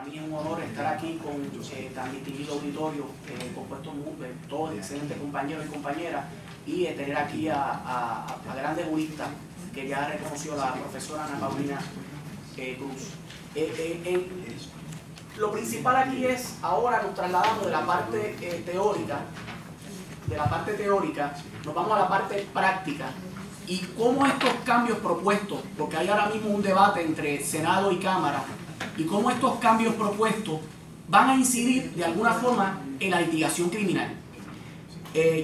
mí es un honor estar aquí con tan distinguido auditorio, compuesto de todos excelentes compañeros y compañeras, y tener aquí a grandes juristas que ya reconoció la profesora Ana Paulina Cruz. Lo principal aquí es, ahora nos trasladamos de la parte teórica, nos vamos a la parte práctica. Y cómo estos cambios propuestos, porque hay ahora mismo un debate entre Senado y Cámara, y cómo estos cambios propuestos van a incidir de alguna forma en la litigación criminal.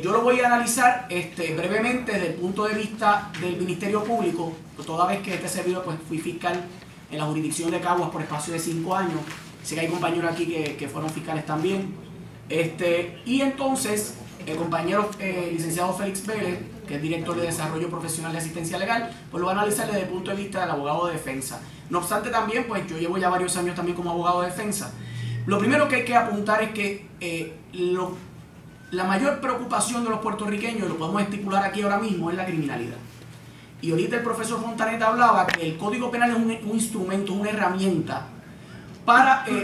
Yo lo voy a analizar brevemente desde el punto de vista del Ministerio Público, toda vez que este servidor pues, fui fiscal en la jurisdicción de Caguas por espacio de 5 años. Sé que hay compañeros aquí que fueron fiscales también. Y entonces, el compañero licenciado Félix Vélez, que es director de Desarrollo Profesional de Asistencia Legal, pues lo va a analizar desde el punto de vista del abogado de defensa. No obstante también, pues yo llevo ya varios años también como abogado de defensa. Lo primero que hay que apuntar es que la mayor preocupación de los puertorriqueños, y lo podemos estipular aquí ahora mismo, es la criminalidad. Y ahorita el profesor Fontanet hablaba que el Código Penal es un instrumento, una herramienta,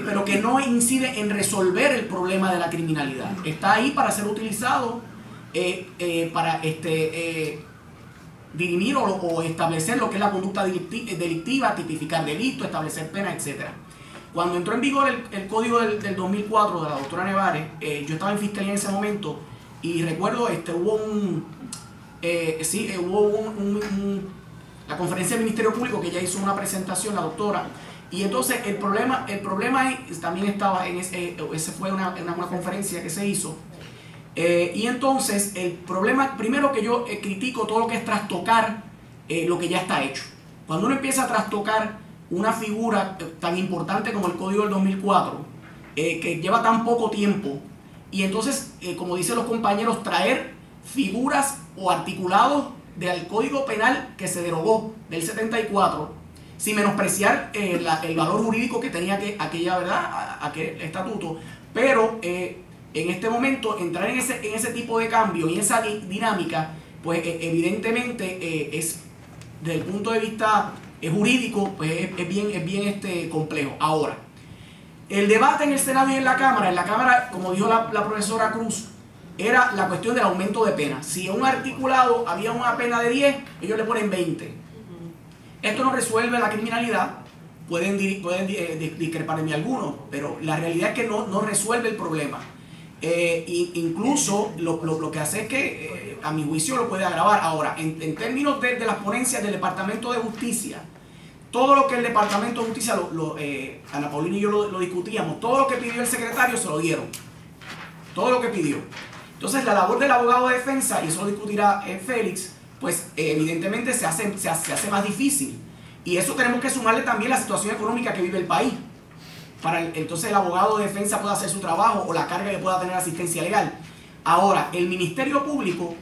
pero que no incide en resolver el problema de la criminalidad. Está ahí para ser utilizado para dirimir o establecer lo que es la conducta delictiva, tipificar delitos, establecer penas, etc. Cuando entró en vigor el código del 2004 de la doctora Nevares, yo estaba en fiscalía en ese momento y recuerdo la conferencia del Ministerio Público, que ya hizo una presentación la doctora, y entonces el problema también estaba esa fue una conferencia que se hizo. Y entonces el problema, primero que yo critico todo lo que es trastocar lo que ya está hecho. Cuando uno empieza a trastocar una figura tan importante como el Código del 2004, que lleva tan poco tiempo, y entonces, como dicen los compañeros, traer figuras o articulados del Código Penal que se derogó del 74, sin menospreciar el valor jurídico que tenía aquel estatuto, pero en este momento entrar en ese tipo de cambio y en esa dinámica, pues evidentemente es desde el punto de vista jurídico, pues es bien complejo. Ahora, el debate en el Senado y en la Cámara, como dijo la profesora Cruz, era la cuestión del aumento de pena. Si en un articulado había una pena de 10, ellos le ponen 20. Esto no resuelve la criminalidad, pueden discrepar de mí algunos, pero la realidad es que no resuelve el problema. Incluso lo que hace es que, a mi juicio, lo puede agravar. Ahora, en términos de las ponencias del Departamento de Justicia, todo lo que el Departamento de Justicia, Ana Paulina y yo lo discutíamos, todo lo que pidió el secretario se lo dieron. Todo lo que pidió. Entonces, la labor del abogado de defensa, y eso lo discutirá Félix, pues evidentemente se hace más difícil. Y eso tenemos que sumarle también la situación económica que vive el país, para entonces el abogado de defensa pueda hacer su trabajo o la carga que pueda tener asistencia legal. Ahora, el Ministerio Público,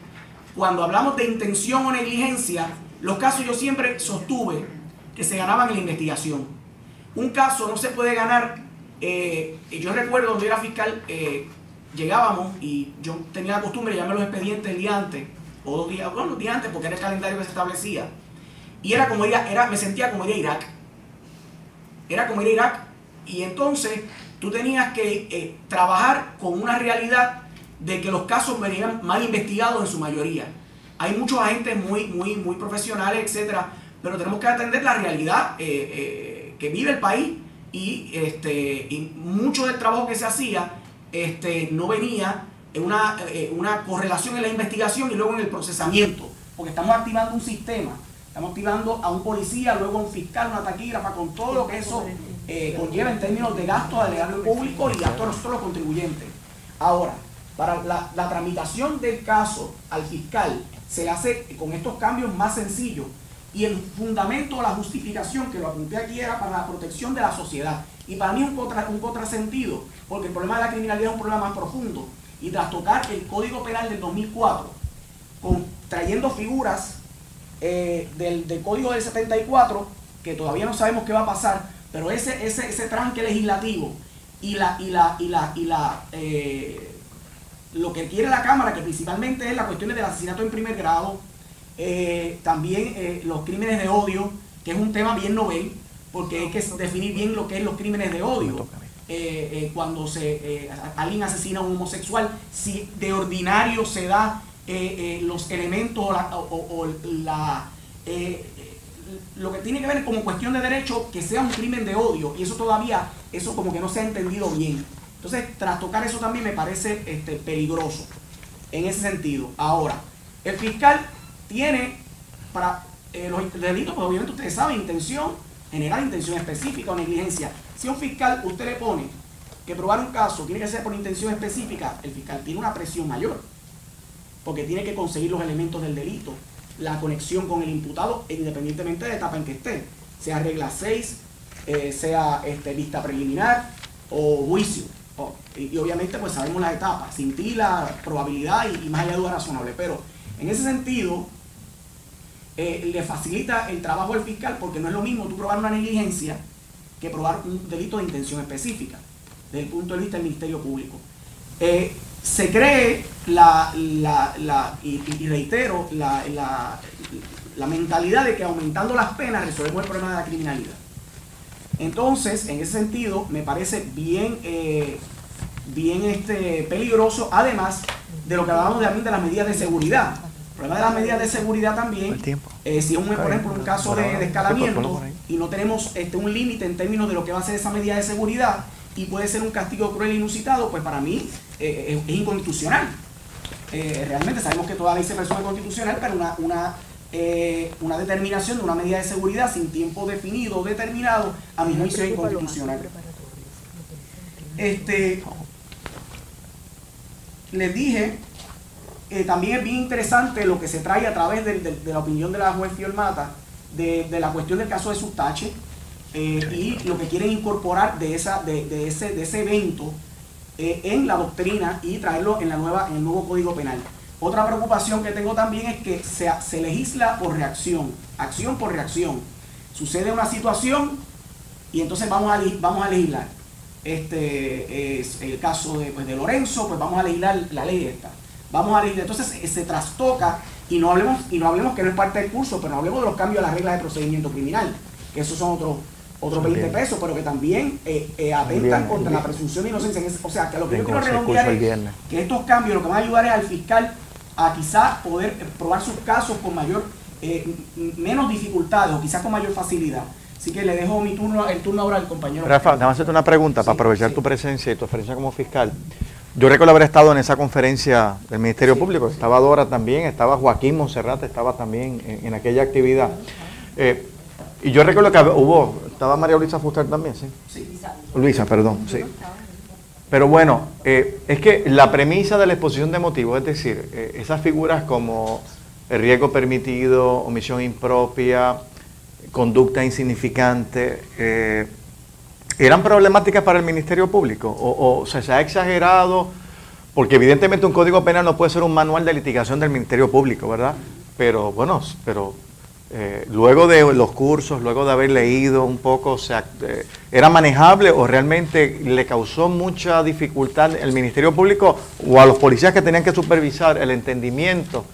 cuando hablamos de intención o negligencia, los casos yo siempre sostuve que se ganaban en la investigación. Un caso no se puede ganar. Yo recuerdo cuando era fiscal, llegábamos y yo tenía la costumbre de llamar los expedientes el día antes, o 2 días, bueno, 2 días antes, porque era el calendario que se establecía. Y era como me sentía como ir a Irak. Era como ir a Irak. Y entonces tú tenías que trabajar con una realidad de que los casos venían mal investigados en su mayoría. Hay muchos agentes muy profesionales, etcétera, pero tenemos que atender la realidad que vive el país y mucho del trabajo que se hacía no venía en una correlación en la investigación y luego en el procesamiento, porque estamos activando un sistema. Estamos activando a un policía, luego a un fiscal, una taquígrafa, con todo lo que eso conlleva en términos de gastos al erario público y gastos de nosotros los contribuyentes. Ahora, para la tramitación del caso al fiscal se le hace con estos cambios más sencillos, y el fundamento, la justificación que lo apunté aquí era para la protección de la sociedad. Y para mí es un contrasentido, porque el problema de la criminalidad es un problema más profundo. Y tras tocar el Código Penal del 2004, trayendo figuras del Código del 74, que todavía no sabemos qué va a pasar, pero ese tranque legislativo y lo que quiere la Cámara, que principalmente es las cuestiones del asesinato en primer grado, también los crímenes de odio, que es un tema bien novel, porque hay que definir bien lo que es los crímenes de odio. cuando alguien asesina a un homosexual, si de ordinario se da los elementos lo que tiene que ver como cuestión de derecho, que sea un crimen de odio, y eso todavía, eso como que no se ha entendido bien. Entonces, tras tocar eso también me parece peligroso en ese sentido. Ahora, el fiscal tiene para los delitos, pues obviamente ustedes saben, intención general, intención específica o negligencia. Si a un fiscal usted le pone que probar un caso tiene que ser por intención específica, el fiscal tiene una presión mayor, porque tiene que conseguir los elementos del delito, la conexión con el imputado, independientemente de la etapa en que esté, sea regla 6, sea vista preliminar o juicio. Y obviamente pues sabemos las etapas, cintila, probabilidad y más allá de duda razonable, pero en ese sentido le facilita el trabajo al fiscal, porque no es lo mismo tú probar una negligencia que probar un delito de intención específica, desde el punto de vista del Ministerio Público. Se cree y reitero la mentalidad de que aumentando las penas resolvemos el problema de la criminalidad. Entonces, en ese sentido, me parece bien peligroso, además de lo que hablábamos también de las medidas de seguridad. El problema de las medidas de seguridad también, si es por ejemplo un caso de escalamiento y no tenemos un límite en términos de lo que va a ser esa medida de seguridad, y puede ser un castigo cruel e inusitado, pues para mí es inconstitucional. Realmente sabemos que toda ley se presume constitucional, pero una determinación de una medida de seguridad sin tiempo definido o determinado, a mi juicio es inconstitucional. Les dije, también es bien interesante lo que se trae a través de la opinión de la juez Fiormata, de la cuestión del caso de Sustache, y lo que quieren incorporar de ese evento en la doctrina y traerlo en el nuevo Código Penal. Otra preocupación que tengo también es que se legisla por reacción, acción por reacción. Sucede una situación y entonces vamos a legislar. Es el caso de Lorenzo, pues vamos a legislar la ley esta. Vamos a legislar. Entonces se trastoca y no hablemos que no es parte del curso, pero no hablemos de los cambios a las reglas de procedimiento criminal, que esos son otros 20 pesos, pero que también atentan contra la presunción de inocencia. O sea, que lo que yo quiero redondear es que estos cambios lo que van a ayudar es al fiscal a quizás poder probar sus casos con menos dificultades o quizás con mayor facilidad. Así que le dejo el turno ahora al compañero. Rafa, déjame hacerte una pregunta para aprovechar tu presencia y tu experiencia como fiscal. Yo recuerdo haber estado en esa conferencia del Ministerio Público, estaba Dora también, estaba Joaquín Monserrat, estaba también en aquella actividad. Y yo recuerdo que estaba María Luisa Fuster también, ¿sí? Sí. Luisa, perdón, sí. Pero bueno, es que la premisa de la exposición de motivos, es decir, esas figuras como el riesgo permitido, omisión impropia, conducta insignificante, ¿eran problemáticas para el Ministerio Público? ¿O se ha exagerado? Porque evidentemente un código penal no puede ser un manual de litigación del Ministerio Público, ¿verdad? Pero bueno, luego de los cursos, luego de haber leído un poco, ¿era manejable o realmente le causó mucha dificultad al Ministerio Público o a los policías que tenían que supervisar el entendimiento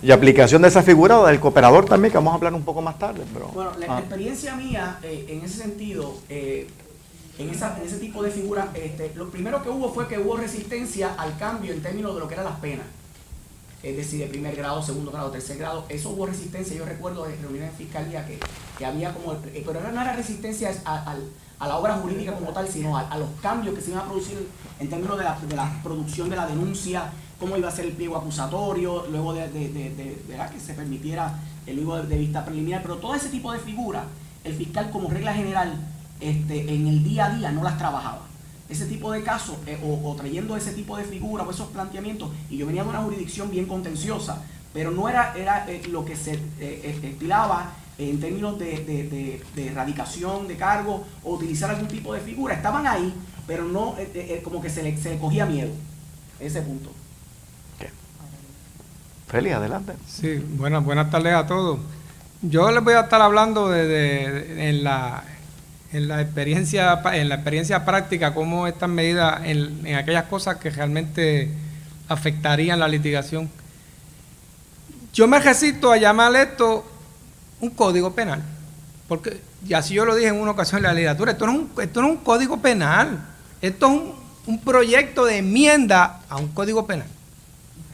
y aplicación de esa figura o del cooperador también, que vamos a hablar un poco más tarde? Pero, bueno, la experiencia mía en ese sentido, en ese tipo de figuras, lo primero que hubo resistencia al cambio en términos de lo que eran las penas. Es decir, de primer grado, segundo grado, tercer grado, eso hubo resistencia. Yo recuerdo de reuniones en fiscalía que había pero no era resistencia a la obra jurídica como tal, sino a los cambios que se iban a producir en términos de la producción de la denuncia, cómo iba a ser el pliego acusatorio, luego de que se permitiera el luego de vista preliminar, pero todo ese tipo de figuras, el fiscal como regla general, en el día a día no las trabajaba. Ese tipo de casos, o trayendo ese tipo de figuras o esos planteamientos, y yo venía de una jurisdicción bien contenciosa, pero no era lo que se estilaba en términos de erradicación de cargo o utilizar algún tipo de figura. Estaban ahí, pero no como que se le cogía miedo. Ese punto. Okay. Feli, adelante. Sí, buenas tardes a todos. Yo les voy a estar hablando en la experiencia práctica, cómo estas medidas en aquellas cosas que realmente afectarían la litigación. Yo me resisto a llamar esto un código penal, porque, y así yo lo dije en una ocasión en la literatura, esto no es un código penal, Esto es un proyecto de enmienda a un código penal.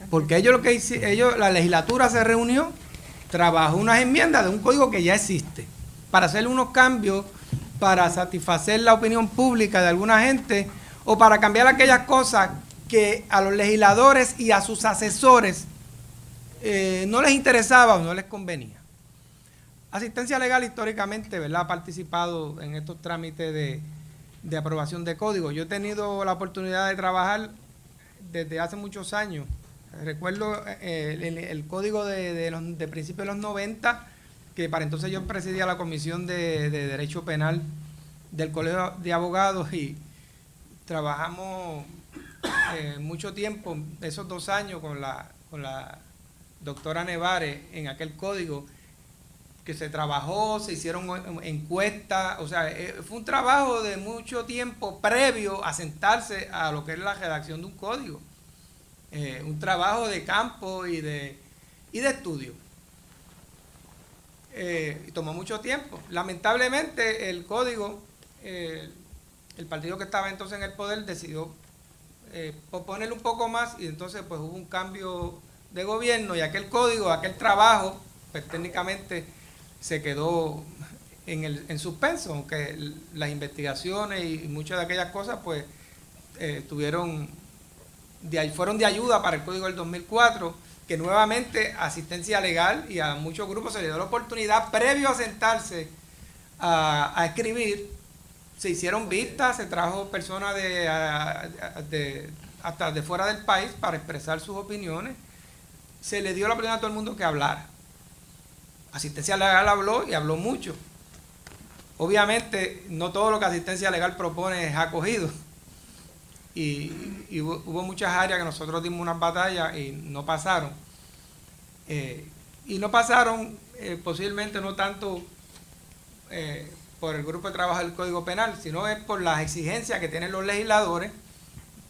Porque ellos lo que hicieron, la legislatura se reunió, trabajó unas enmiendas de un código que ya existe, para hacer unos cambios, para satisfacer la opinión pública de alguna gente, o para cambiar aquellas cosas que a los legisladores y a sus asesores no les interesaba o no les convenía. Asistencia Legal históricamente, ¿verdad?, ha participado en estos trámites de aprobación de código. Yo he tenido la oportunidad de trabajar desde hace muchos años. Recuerdo el código de principios de los 90, que para entonces yo presidía la Comisión de Derecho Penal del Colegio de Abogados, y trabajamos mucho tiempo, esos 2 años, con la doctora Nevares en aquel código, que se trabajó, se hicieron encuestas, o sea, fue un trabajo de mucho tiempo previo a sentarse a lo que es la redacción de un código. Un trabajo de campo y de estudio. Y tomó mucho tiempo. Lamentablemente el código, el partido que estaba entonces en el poder decidió posponerlo un poco más, y entonces pues hubo un cambio de gobierno, y aquel código, aquel trabajo, pues técnicamente se quedó en suspenso, aunque las investigaciones y muchas de aquellas cosas pues fueron de ayuda para el código del 2004, que nuevamente Asistencia Legal y a muchos grupos se les dio la oportunidad, previo a sentarse a escribir. Se hicieron vistas, se trajo personas hasta de fuera del país para expresar sus opiniones. Se le dio la oportunidad a todo el mundo que hablara. Asistencia Legal habló, y habló mucho. Obviamente no todo lo que Asistencia Legal propone es acogido, y hubo muchas áreas que nosotros dimos unas batallas y no pasaron. Posiblemente no tanto por el grupo de trabajo del Código Penal, sino es por las exigencias que tienen los legisladores,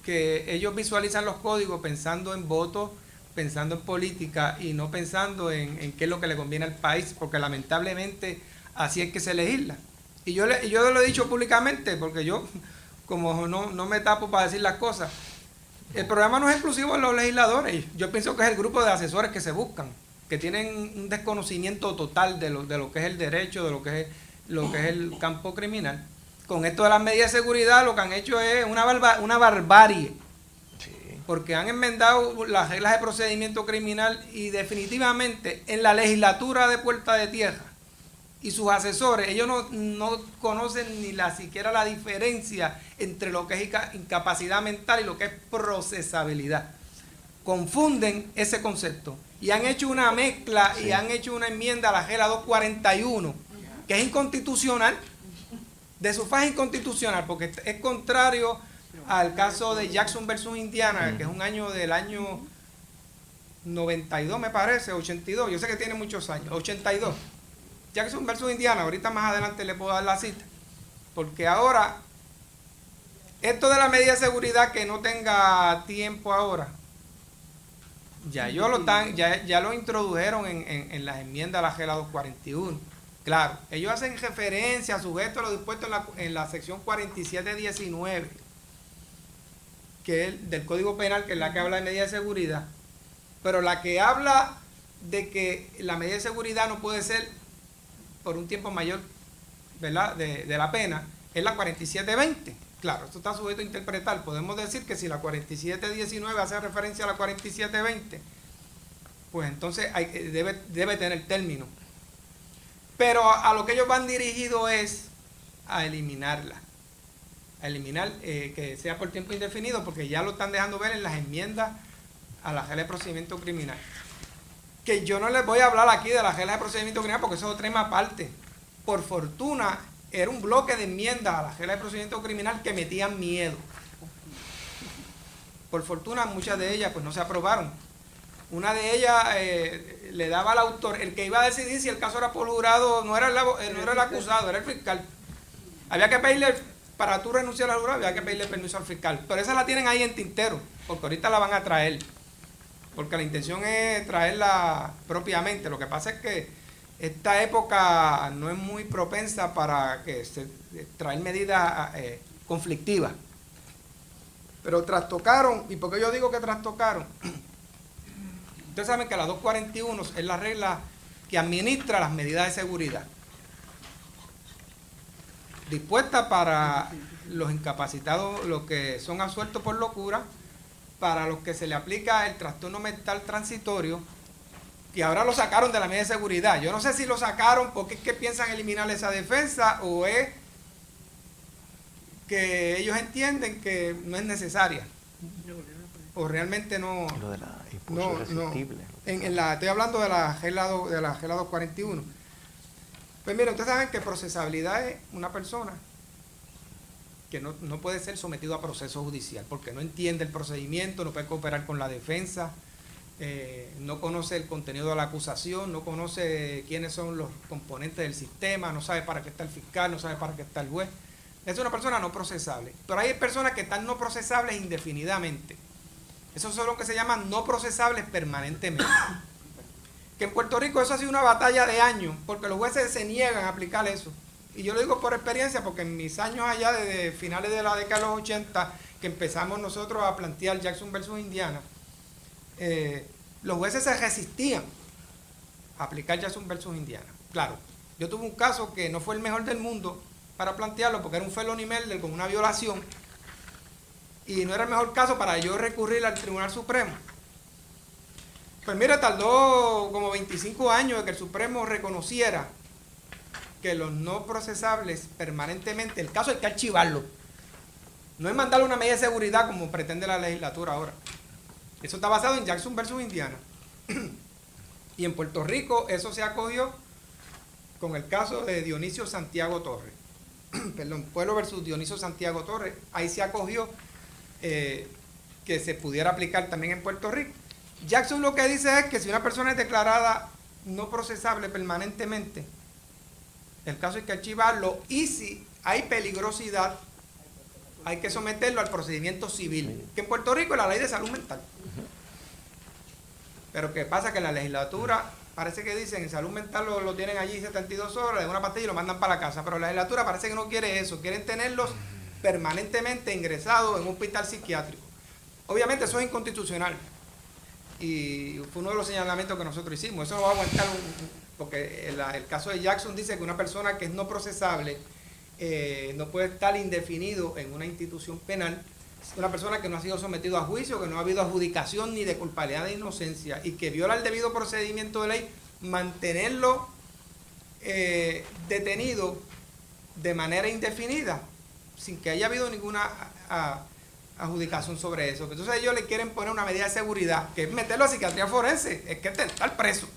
que ellos visualizan los códigos pensando en votos, pensando en política, y no pensando en qué es lo que le conviene al país, porque lamentablemente así es que se legisla. Y yo lo he dicho públicamente, porque yo, como no me tapo para decir las cosas, el problema no es exclusivo de los legisladores. Yo pienso que es el grupo de asesores que se buscan, que tienen un desconocimiento total de lo que es el derecho, de lo que es el campo criminal. Con esto de las medidas de seguridad, lo que han hecho es una barbarie. Porque han enmendado las reglas de procedimiento criminal, y definitivamente en la legislatura de Puerta de Tierra y sus asesores, ellos no conocen ni siquiera la diferencia entre lo que es incapacidad mental y lo que es procesabilidad. Confunden ese concepto y han hecho una mezcla, y han hecho una enmienda a la regla 241, que es inconstitucional, de su faz inconstitucional, porque es contrario al caso de Jackson versus Indiana, que es del año 92, me parece, 82, yo sé que tiene muchos años, 82. Jackson versus Indiana, ahorita más adelante le puedo dar la cita, porque ahora, esto de la medida de seguridad, que no tenga tiempo ahora, ya lo introdujeron en las enmiendas a la regla 241. Claro, ellos hacen referencia, sujeto a lo dispuesto en la sección 4719, que es del Código Penal, que es la que habla de medida de seguridad, pero la que habla de que la medida de seguridad no puede ser por un tiempo mayor, ¿verdad?, de la pena, es la 4720. Claro, esto está sujeto a interpretar. Podemos decir que si la 4719 hace referencia a la 4720, pues entonces debe tener término. Pero a lo que ellos van dirigidos es a eliminarla. A eliminar que sea por tiempo indefinido, porque ya lo están dejando ver en las enmiendas a la regla de procedimiento criminal. Que yo no les voy a hablar aquí de la regla de procedimiento criminal, porque eso es otro tema aparte. Por fortuna, era un bloque de enmiendas a la regla de procedimiento criminal que metían miedo. Por fortuna, muchas de ellas pues no se aprobaron. Una de ellas le daba al autor, el que iba a decidir si el caso era por jurado, no era el acusado, era el fiscal. Había que pedirle, para tú renunciar al jurado, había que pedirle permiso al fiscal. Pero esa la tienen ahí en tintero, porque ahorita la van a traer. Porque la intención es traerla propiamente. Lo que pasa es que esta época no es muy propensa para que traer medidas conflictivas. Pero trastocaron, ¿y por qué yo digo que trastocaron? Ustedes saben que la 241 es la regla que administra las medidas de seguridad, dispuesta para los incapacitados, los que son absueltos por locura, para los que se le aplica el trastorno mental transitorio, que ahora lo sacaron de la medida de seguridad. Yo no sé si lo sacaron porque es que piensan eliminar esa defensa o es que ellos entienden que no es necesaria o realmente no. Lo de la impulso irresistible. Estoy hablando de la regla 241. Pues miren, ustedes saben que procesabilidad es una persona que no puede ser sometido a proceso judicial porque no entiende el procedimiento, no puede cooperar con la defensa, no conoce el contenido de la acusación, no conoce quiénes son los componentes del sistema, no sabe para qué está el fiscal, no sabe para qué está el juez. Es una persona no procesable. Pero hay personas que están no procesables indefinidamente. Esos son los que se llaman no procesables permanentemente. Que en Puerto Rico eso ha sido una batalla de años, porque los jueces se niegan a aplicar eso. Y yo lo digo por experiencia, porque en mis años allá, desde finales de la década de los 80, que empezamos nosotros a plantear Jackson versus Indiana, los jueces se resistían a aplicar Jackson versus Indiana. Claro, yo tuve un caso que no fue el mejor del mundo para plantearlo, porque era un felony murder con una violación, y no era el mejor caso para yo recurrir al Tribunal Supremo. Pues mira, tardó como 25 años de que el Supremo reconociera que los no procesables permanentemente, el caso hay que archivarlo. No es mandarle una medida de seguridad como pretende la legislatura ahora. Eso está basado en Jackson versus Indiana. Y en Puerto Rico eso se acogió con el caso de Dionisio Santiago Torres. Perdón, Pueblo versus Dionisio Santiago Torres. Ahí se acogió que se pudiera aplicar también en Puerto Rico. Jackson lo que dice es que si una persona es declarada no procesable permanentemente, el caso hay que archivarlo, y si hay peligrosidad hay que someterlo al procedimiento civil, que en Puerto Rico es la ley de salud mental. Pero ¿qué pasa? Que la legislatura parece que dicen en salud mental lo tienen allí 72 horas, le dan una pastilla y lo mandan para la casa, pero la legislatura parece que no quiere eso, quieren tenerlos permanentemente ingresados en un hospital psiquiátrico. Obviamente eso es inconstitucional y fue uno de los señalamientos que nosotros hicimos. Eso no va a aguantar porque el caso de Jackson dice que una persona que es no procesable no puede estar indefinido en una institución penal. Una persona que no ha sido sometido a juicio, que no ha habido adjudicación ni de culpabilidad ni de inocencia y que viola el debido procedimiento de ley, mantenerlo detenido de manera indefinida sin que haya habido ninguna adjudicación sobre eso. Entonces ellos le quieren poner una medida de seguridad, que es meterlo a psiquiatría forense, es que estar preso,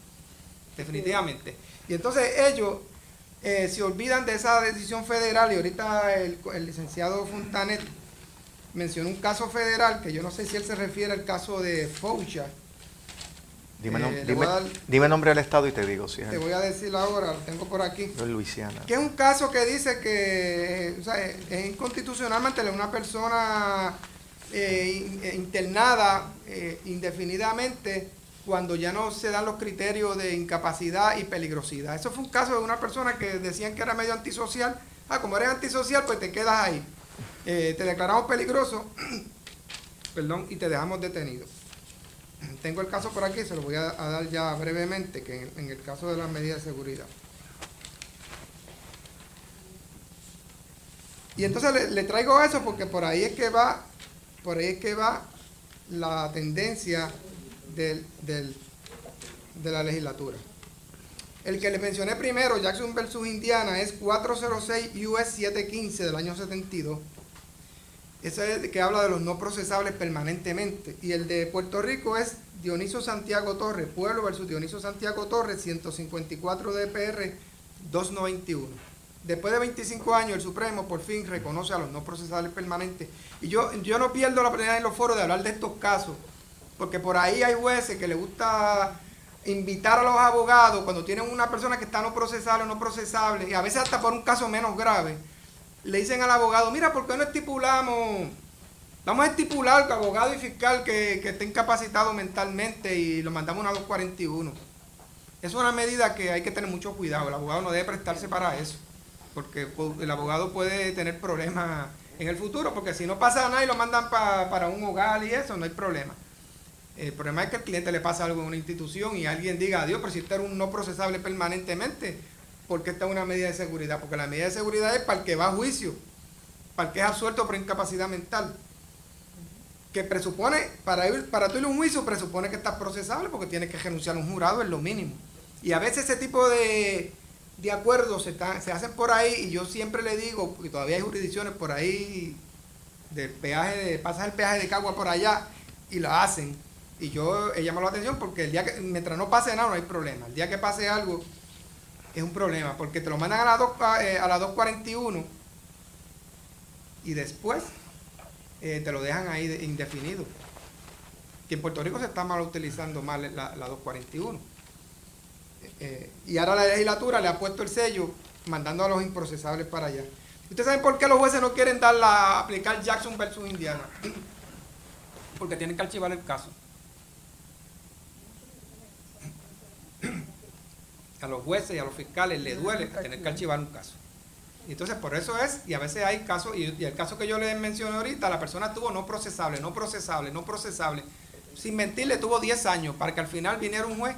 definitivamente. Y entonces ellos se olvidan de esa decisión federal, y ahorita el licenciado Fontanet mencionó un caso federal, que yo no sé si él se refiere al caso de Foucha. Dime nombre del estado y te digo. Si te voy a decir ahora, lo tengo por aquí. Es Luisiana. Que es un caso que dice que es inconstitucional mantener a una persona internada indefinidamente cuando ya no se dan los criterios de incapacidad y peligrosidad. Eso fue un caso de una persona que decían que era medio antisocial. Como eres antisocial, pues te quedas ahí. Te declaramos peligroso perdón, y te dejamos detenido. Tengo el caso por aquí, se lo voy a dar ya brevemente, que en el caso de las medidas de seguridad. Y entonces le traigo eso porque por ahí es que va la tendencia de la legislatura. El que les mencioné primero, Jackson versus Indiana, es 406 US 715 del año 72. Ese es el que habla de los no procesables permanentemente. Y el de Puerto Rico es Dionisio Santiago Torres, Pueblo versus Dionisio Santiago Torres, 154 DPR 291. Después de 25 años, el Supremo por fin reconoce a los no procesables permanentes. Y yo no pierdo la oportunidad en los foros de hablar de estos casos, porque por ahí hay jueces que les gusta invitar a los abogados cuando tienen una persona que está no procesable o no procesable, y a veces hasta por un caso menos grave, le dicen al abogado, mira, ¿por qué no estipulamos? Vamos a estipular que abogado y fiscal que esté incapacitado mentalmente y lo mandamos a una 241. Es una medida que hay que tener mucho cuidado. El abogado no debe prestarse para eso, porque el abogado puede tener problemas en el futuro, porque si no pasa nada y lo mandan para un hogar y eso, no hay problema. El problema es que al cliente le pasa algo en una institución y alguien diga, adiós, pero si este era un no procesable permanentemente, ¿por qué está una medida de seguridad? Porque la medida de seguridad es para el que va a juicio, para el que es absuelto por incapacidad mental. Que presupone, para tú ir a un juicio, presupone que estás procesable porque tienes que renunciar a un jurado, es lo mínimo. Y a veces ese tipo de acuerdos se hacen por ahí, y yo siempre le digo, porque todavía hay jurisdicciones por ahí, pasas el peaje de Cagua por allá, y lo hacen. Y yo he llamado la atención porque mientras no pase nada no hay problema. El día que pase algo es un problema, porque te lo mandan a la 241 y después te lo dejan ahí indefinido. Que en Puerto Rico se está mal utilizando mal la 241. Y ahora la legislatura le ha puesto el sello mandando a los improcesables para allá. ¿Ustedes saben por qué los jueces no quieren aplicar Jackson versus Indiana? Porque tienen que archivar el caso. A los jueces y a los fiscales les duele tener que archivar un caso. Y entonces por eso es, y a veces hay casos, y el caso que yo les mencioné ahorita, la persona estuvo no procesable. Sin mentirle, tuvo 10 años para que al final viniera un juez.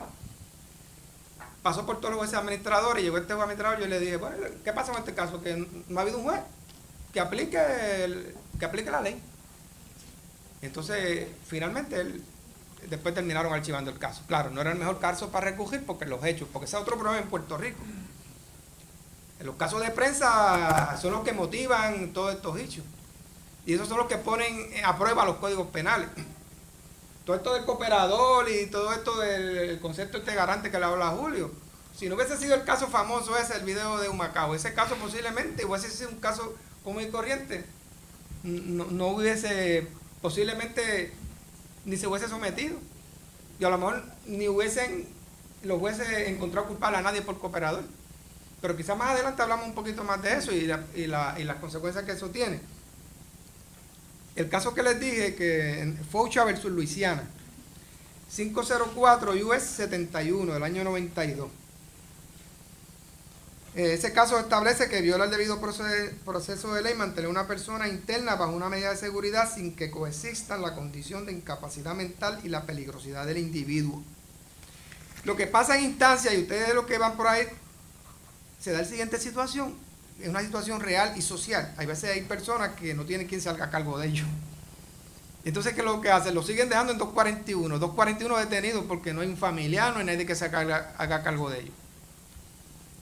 Pasó por todos los jueces administradores, llegó este juez administrador, yo le dije, bueno, ¿qué pasa con este caso? Que no ha habido un juez que aplique la ley. Entonces, finalmente, después terminaron archivando el caso. Claro, no era el mejor caso para recoger porque los hechos, porque ese es otro problema en Puerto Rico. Los casos de prensa son los que motivan todos estos hechos. Y esos son los que ponen a prueba los códigos penales. Todo esto del cooperador y todo esto del concepto garante que le habla Julio. Si no hubiese sido el caso famoso ese, el video de Humacao, ese caso posiblemente hubiese sido un caso común y corriente. No hubiese, posiblemente, ni se hubiese sometido. Y a lo mejor ni los jueces encontrado culpable a nadie por cooperador. Pero quizás más adelante hablamos un poquito más de eso y las consecuencias que eso tiene. El caso que les dije, que Foucha versus Luisiana, 504 US 71 del año 92. Ese caso establece que viola el debido proceso de ley mantener a una persona interna bajo una medida de seguridad sin que coexistan la condición de incapacidad mental y la peligrosidad del individuo. Lo que pasa en instancia, y ustedes los que van por ahí, se da la siguiente situación. Es una situación real y social. Hay veces hay personas que no tienen quien se haga cargo de ellos. Entonces, ¿qué es lo que hacen? Lo siguen dejando en 241. 241 detenidos porque no hay un familiar, no hay nadie que se haga cargo de ellos.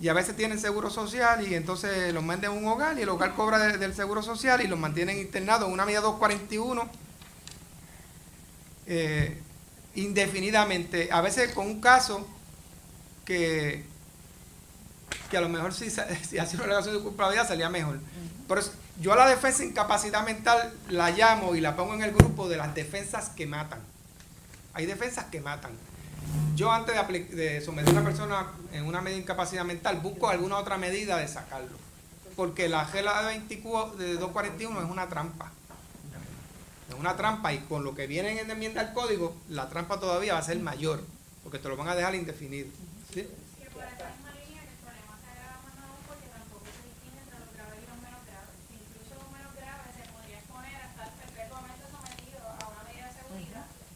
Y a veces tienen seguro social y entonces los mandan a un hogar y el hogar cobra del seguro social y los mantienen internados en una medida 241 indefinidamente. A veces con un caso que a lo mejor si hace una alegación de culpabilidad salía mejor. Por eso, yo a la defensa de incapacidad mental la llamo y la pongo en el grupo de las defensas que matan. Hay defensas que matan. Yo antes de someter a una persona en una medida de incapacidad mental, busco alguna otra medida de sacarlo. Porque la regla de 241 es una trampa. Es una trampa y con lo que viene en enmienda al código, la trampa todavía va a ser mayor. Porque te lo van a dejar indefinido. ¿Sí?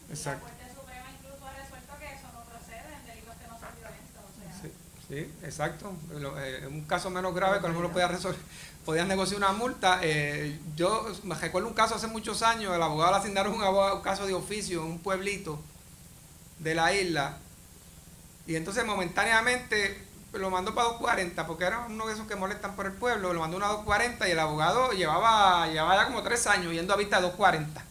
Exacto. La Corte Suprema incluso ha resuelto que eso no procede en delitos que no son violentos. O sea. Sí, exacto. Un caso menos grave que no lo podían negociar una multa. Yo me recuerdo un caso hace muchos años, el abogado le asignaron un caso de oficio en un pueblito de la isla y entonces momentáneamente lo mandó para 240 porque era uno de esos que molestan por el pueblo, lo mandó a una 240 y el abogado llevaba ya como 3 años yendo a vista de 240.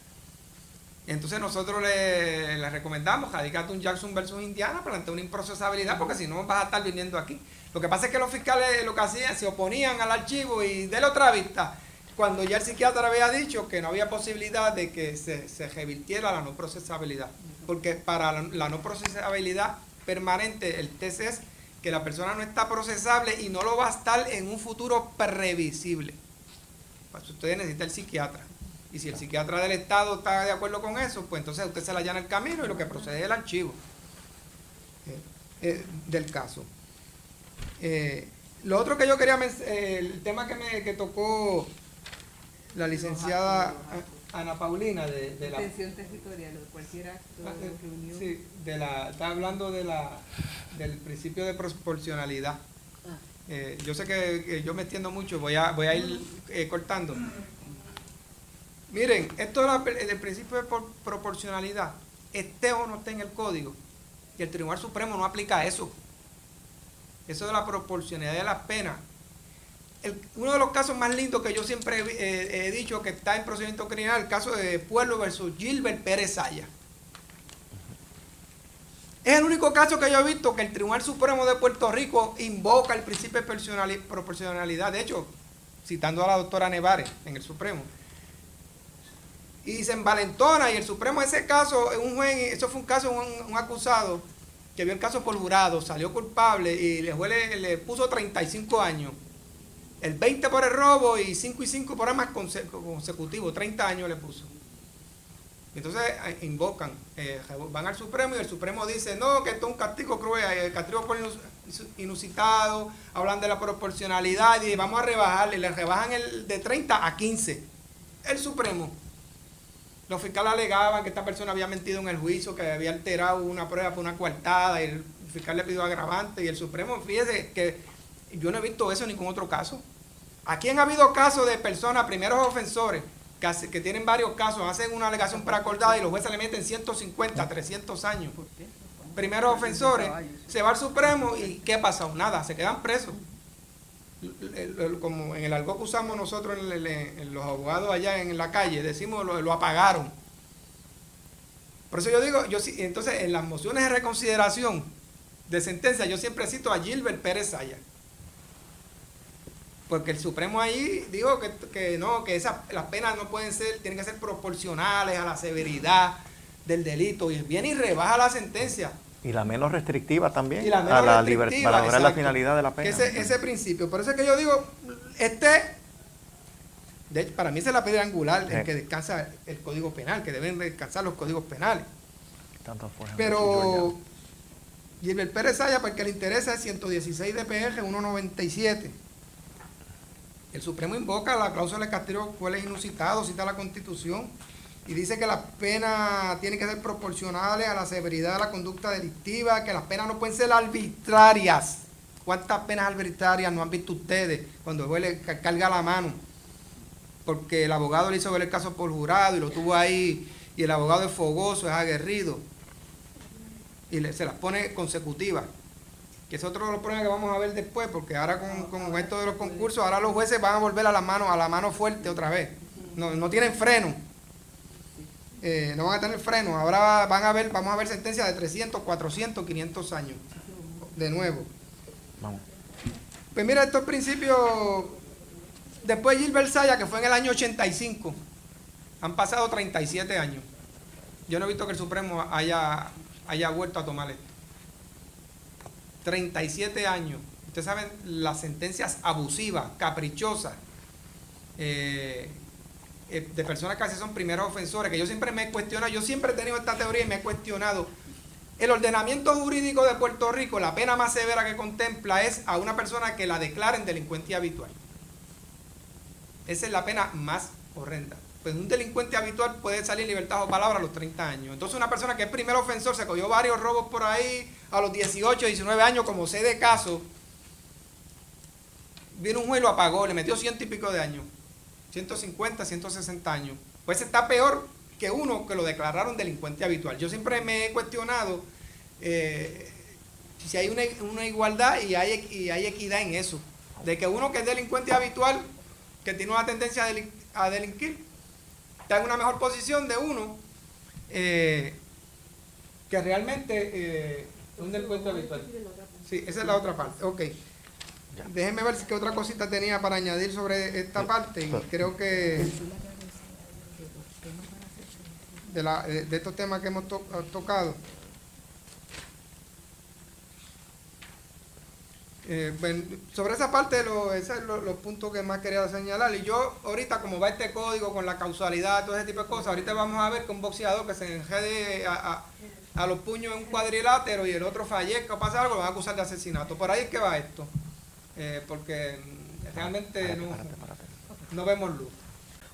Y entonces nosotros le recomendamos radicate un Jackson versus Indiana, plantea una improcesabilidad, porque si no vas a estar viniendo aquí. Lo que pasa es que los fiscales lo que hacían, se oponían al archivo y de la otra vista, cuando ya el psiquiatra había dicho que no había posibilidad de que se revirtiera la no procesabilidad. Porque para la no procesabilidad permanente, el test es que la persona no está procesable y no lo va a estar en un futuro previsible. Pues usted necesita el psiquiatra. Y si el psiquiatra del Estado está de acuerdo con eso, pues entonces usted se le allana el camino y lo que procede es el archivo del caso. Lo otro que yo quería mencionar, el tema que tocó la licenciada Ana Paulina de la Extensión territorial o cualquier acto o reunión. Sí, está hablando del principio de proporcionalidad. Yo sé que yo me extiendo mucho, voy a ir cortando. Miren, esto del principio de proporcionalidad, esté o no esté en el código, y el Tribunal Supremo no aplica eso. Eso de la proporcionalidad de las penas. Uno de los casos más lindos que yo siempre he dicho que está en procedimiento criminal, el caso de Pueblo versus Gilbert Pérez Saya. Es el único caso que yo he visto que el Tribunal Supremo de Puerto Rico invoca el principio de proporcionalidad. De hecho, citando a la doctora Nevares en el Supremo. Y se envalentona, y el Supremo, ese caso, un juez, eso fue un caso, un acusado que vio el caso por jurado, salió culpable y el juez le puso 35 años. El 20 por el robo y 5 y 5 por armas consecutivos, 30 años le puso. Entonces invocan, van al Supremo y el Supremo dice, no, que esto es un castigo cruel, el castigo por inusitado, hablan de la proporcionalidad y vamos a rebajarle, le rebajan el de 30 a 15. El Supremo. Los fiscales alegaban que esta persona había mentido en el juicio, que había alterado una prueba por una coartada, y el fiscal le pidió agravante, y el Supremo, fíjese que yo no he visto eso en ningún otro caso. Aquí han habido casos de personas, primeros ofensores, que tienen varios casos, hacen una alegación preacordada y los jueces le meten 150, 300 años. Primeros ofensores, se va al Supremo y ¿qué ha pasado? Nada, se quedan presos. Como en el argot que usamos nosotros en los abogados allá en la calle, decimos lo apagaron. Por eso yo digo, entonces en las mociones de reconsideración de sentencia yo siempre cito a Gilbert Pérez Saya. Porque el Supremo ahí dijo que no, que las penas no pueden ser, tienen que ser proporcionales a la severidad del delito, y viene y rebaja la sentencia. Y la menos restrictiva también, y la menos a la restrictiva, para lograr la finalidad de la pena. Ese principio. Por eso es que yo digo, de hecho, para mí esa es la piedra angular en que descansa el Código Penal, que deben descansar los códigos penales. Pero Gilbert Pérez Saya, porque le interesa es 116 DPR 197. El Supremo invoca la cláusula de castigo cruel inusitado, cita la Constitución, y dice que las penas tienen que ser proporcionales a la severidad de la conducta delictiva, que las penas no pueden ser arbitrarias. ¿Cuántas penas arbitrarias no han visto ustedes cuando el juez le carga la mano? Porque el abogado le hizo ver el caso por jurado y lo tuvo ahí, y el abogado es fogoso, es aguerrido, y se las pone consecutivas. Que es otro de los problemas que vamos a ver después, porque ahora con esto de los concursos, ahora los jueces van a volver a la mano fuerte otra vez. No tienen freno. No van a tener freno. Ahora vamos a ver sentencias de 300, 400, 500 años. De nuevo. Vamos. Pues mira, estos principios, después de Gilbert Saya, que fue en el año 85, han pasado 37 años. Yo no he visto que el Supremo haya vuelto a tomar esto. 37 años. Ustedes saben las sentencias abusivas, caprichosas, de personas que así son primeros ofensores, que yo siempre me he cuestionado, yo siempre he tenido esta teoría y me he cuestionado. El ordenamiento jurídico de Puerto Rico, la pena más severa que contempla es a una persona que la declaren delincuente habitual. Esa es la pena más horrenda. Pues un delincuente habitual puede salir en libertad bajo palabra a los 30 años. Entonces una persona que es primer ofensor, se cogió varios robos por ahí a los 18, 19 años, como sé de caso, vino un juez y lo apagó, le metió 100 y pico de años, 150, 160 años. Pues está peor que uno que lo declararon delincuente habitual. Yo siempre me he cuestionado si hay una igualdad y hay equidad en eso, de que uno que es delincuente habitual, que tiene una tendencia a delinquir, está en una mejor posición de uno que realmente un delincuente habitual. Sí, esa es la otra parte. Ok. Déjenme ver qué otra cosita tenía para añadir sobre esta parte. Y creo que de estos temas que hemos tocado. Sobre esa parte, esos son los puntos que más quería señalar. Y yo ahorita, como va este código con la causalidad, todo ese tipo de cosas, ahorita vamos a ver que un boxeador que se enjede a los puños en un cuadrilátero y el otro fallezca o pasa algo, lo van a acusar de asesinato. Por ahí es que va esto, porque realmente no vemos luz.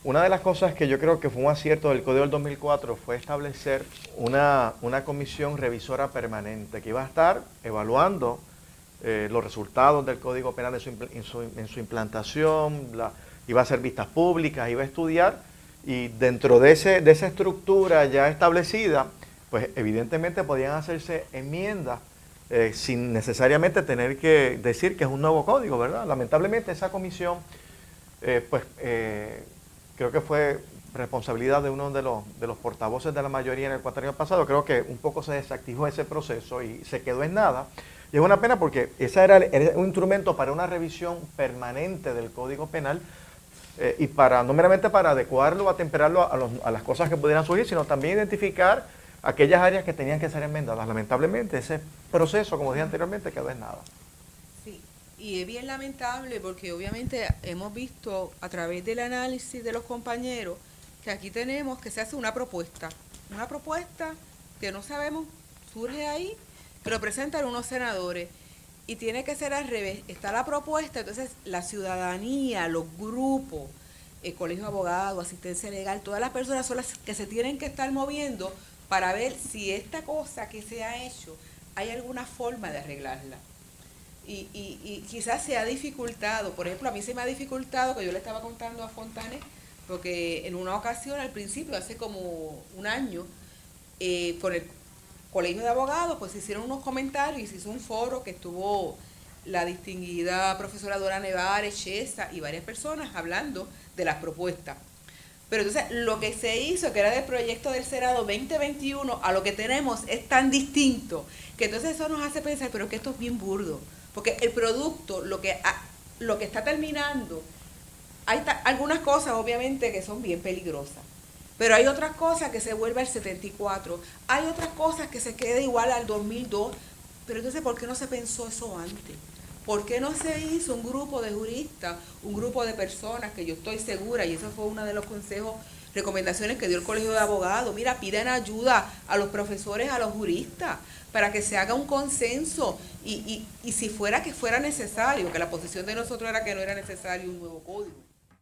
Una de las cosas que yo creo que fue un acierto del Código del 2004 fue establecer una comisión revisora permanente que iba a estar evaluando los resultados del Código Penal en su implantación, iba a hacer vistas públicas, iba a estudiar, y dentro de esa estructura ya establecida, pues evidentemente podían hacerse enmiendas sin necesariamente tener que decir que es un nuevo código, ¿verdad? Lamentablemente esa comisión, creo que fue responsabilidad de uno de los portavoces de la mayoría en el cuatrienio pasado. Creo que un poco se desactivó ese proceso y se quedó en nada. Y es una pena porque ese era un instrumento para una revisión permanente del Código Penal y no meramente para adecuarlo, atemperarlo a las cosas que pudieran surgir, sino también identificar aquellas áreas que tenían que ser enmendadas. Lamentablemente ese proceso, como dije anteriormente, quedó en nada. Sí, y es bien lamentable porque obviamente hemos visto a través del análisis de los compañeros que aquí tenemos que se hace una propuesta que no sabemos, surge ahí, que lo presentan unos senadores y tiene que ser al revés. Está la propuesta, entonces la ciudadanía, los grupos, el colegio de abogados, asistencia legal, todas las personas son las que se tienen que estar moviendo para ver si esta cosa que se ha hecho hay alguna forma de arreglarla. Y quizás se ha dificultado, por ejemplo, a mí se me ha dificultado, que yo le estaba contando a Fontanes, porque en una ocasión al principio, hace como un año, con el Colegio de Abogados, pues se hicieron unos comentarios y se hizo un foro que estuvo la distinguida profesora Dora Nevares, Chesa y varias personas hablando de las propuestas. Pero entonces lo que se hizo, que era del proyecto del Senado 2021, a lo que tenemos es tan distinto, que entonces eso nos hace pensar, pero que esto es bien burdo, porque el producto, lo que está terminando, hay algunas cosas obviamente que son bien peligrosas. Pero hay otras cosas que se vuelve al 74, hay otras cosas que se queda igual al 2002, pero entonces ¿por qué no se pensó eso antes? ¿Por qué no se hizo un grupo de juristas, un grupo de personas que yo estoy segura, y eso fue uno de los consejos, recomendaciones que dio el Colegio de Abogados, mira, piden ayuda a los profesores, a los juristas, para que se haga un consenso y si fuera que fuera necesario, que la posición de nosotros era que no era necesario un nuevo código.